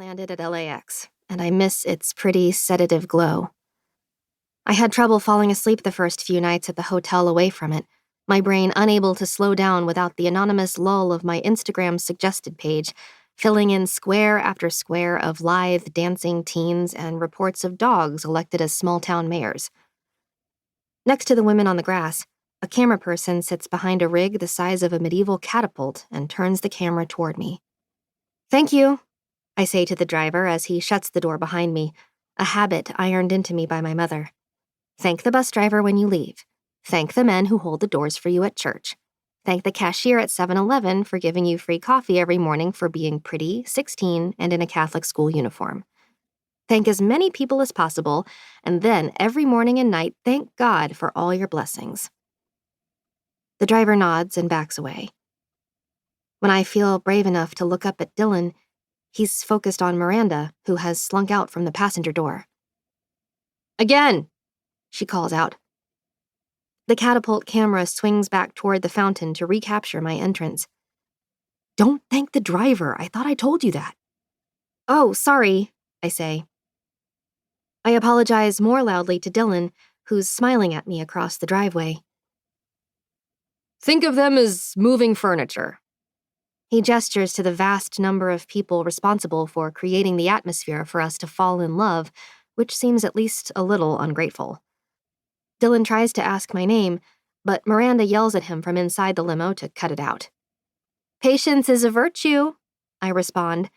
landed at LAX, and I miss its pretty, sedative glow. I had trouble falling asleep the first few nights at the hotel away from it, my brain unable to slow down without the anonymous lull of my Instagram suggested page, filling in square after square of lithe, dancing teens and reports of dogs elected as small-town mayors. Next to the women on the grass, a camera person sits behind a rig the size of a medieval catapult and turns the camera toward me. "Thank you," I say to the driver as he shuts the door behind me, a habit ironed into me by my mother. Thank the bus driver when you leave. Thank the men who hold the doors for you at church. Thank the cashier at 7-Eleven for giving you free coffee every morning for being pretty, 16, and in a Catholic school uniform. Thank as many people as possible, and then every morning and night, thank God for all your blessings. The driver nods and backs away. When I feel brave enough to look up at Dylan, he's focused on Miranda, who has slunk out from the passenger door. "Again!" she calls out. The catapult camera swings back toward the fountain to recapture my entrance. "Don't thank the driver. I thought I told you that." "Oh, sorry," I say. I apologize more loudly to Dylan, who's smiling at me across the driveway. "Think of them as moving furniture." He gestures to the vast number of people responsible for creating the atmosphere for us to fall in love, which seems at least a little ungrateful. Dylan tries to ask my name, but Miranda yells at him from inside the limo to cut it out. "Patience is a virtue," I respond,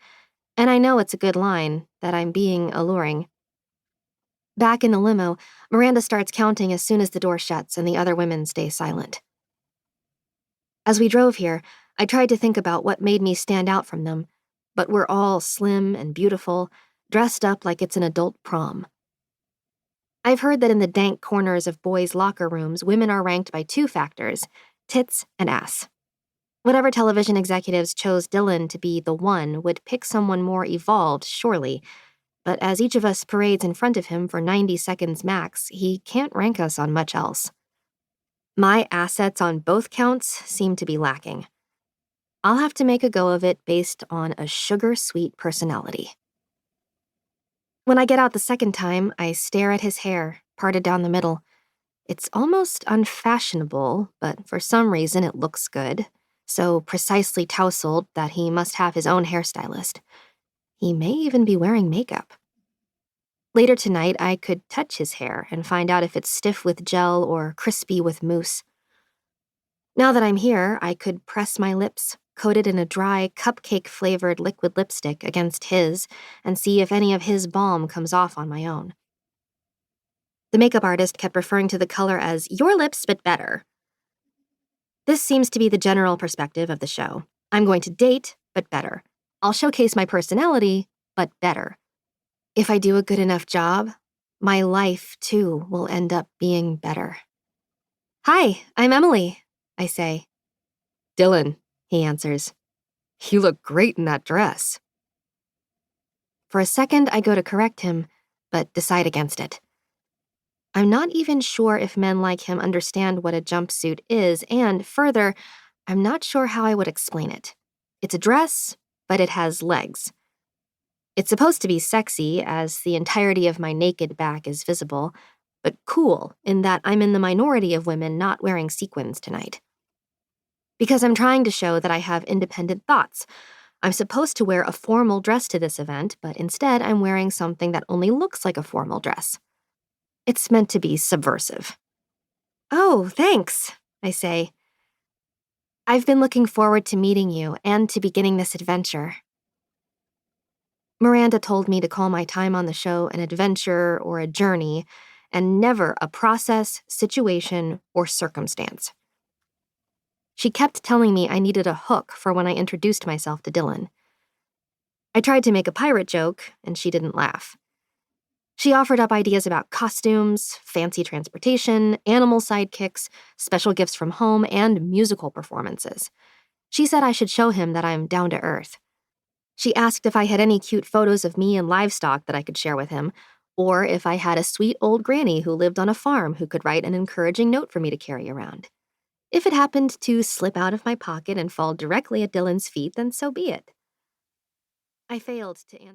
and I know it's a good line, that I'm being alluring. Back in the limo, Miranda starts counting as soon as the door shuts and the other women stay silent. As we drove here, I tried to think about what made me stand out from them, but we're all slim and beautiful, dressed up like it's an adult prom. I've heard that in the dank corners of boys' locker rooms, women are ranked by two factors, tits and ass. Whatever television executives chose Dylan to be the one would pick someone more evolved, surely, but as each of us parades in front of him for 90 seconds max, he can't rank us on much else. My assets on both counts seem to be lacking. I'll have to make a go of it based on a sugar-sweet personality. When I get out the second time, I stare at his hair, parted down the middle. It's almost unfashionable, but for some reason it looks good, so precisely tousled that he must have his own hairstylist. He may even be wearing makeup. Later tonight, I could touch his hair and find out if it's stiff with gel or crispy with mousse. Now that I'm here, I could press my lips, coated in a dry, cupcake-flavored liquid lipstick, against his and see if any of his balm comes off on my own. The makeup artist kept referring to the color as "your lips, but better." This seems to be the general perspective of the show. I'm going to date, but better. I'll showcase my personality, but better. If I do a good enough job, my life, too, will end up being better. "Hi, I'm Emily," I say. "Dylan," he answers. "You look great in that dress." For a second, I go to correct him, but decide against it. I'm not even sure if men like him understand what a jumpsuit is, and further, I'm not sure how I would explain it. It's a dress, but it has legs. It's supposed to be sexy, as the entirety of my naked back is visible, but cool in that I'm in the minority of women not wearing sequins tonight. Because I'm trying to show that I have independent thoughts. I'm supposed to wear a formal dress to this event, but instead I'm wearing something that only looks like a formal dress. It's meant to be subversive. "Oh, thanks," I say. "I've been looking forward to meeting you and to beginning this adventure." Miranda told me to call my time on the show an adventure or a journey, and never a process, situation, or circumstance. She kept telling me I needed a hook for when I introduced myself to Dylan. I tried to make a pirate joke, and she didn't laugh. She offered up ideas about costumes, fancy transportation, animal sidekicks, special gifts from home, and musical performances. She said I should show him that I'm down to earth. She asked if I had any cute photos of me and livestock that I could share with him, or if I had a sweet old granny who lived on a farm who could write an encouraging note for me to carry around. If it happened to slip out of my pocket and fall directly at Dylan's feet, then so be it. I failed to answer.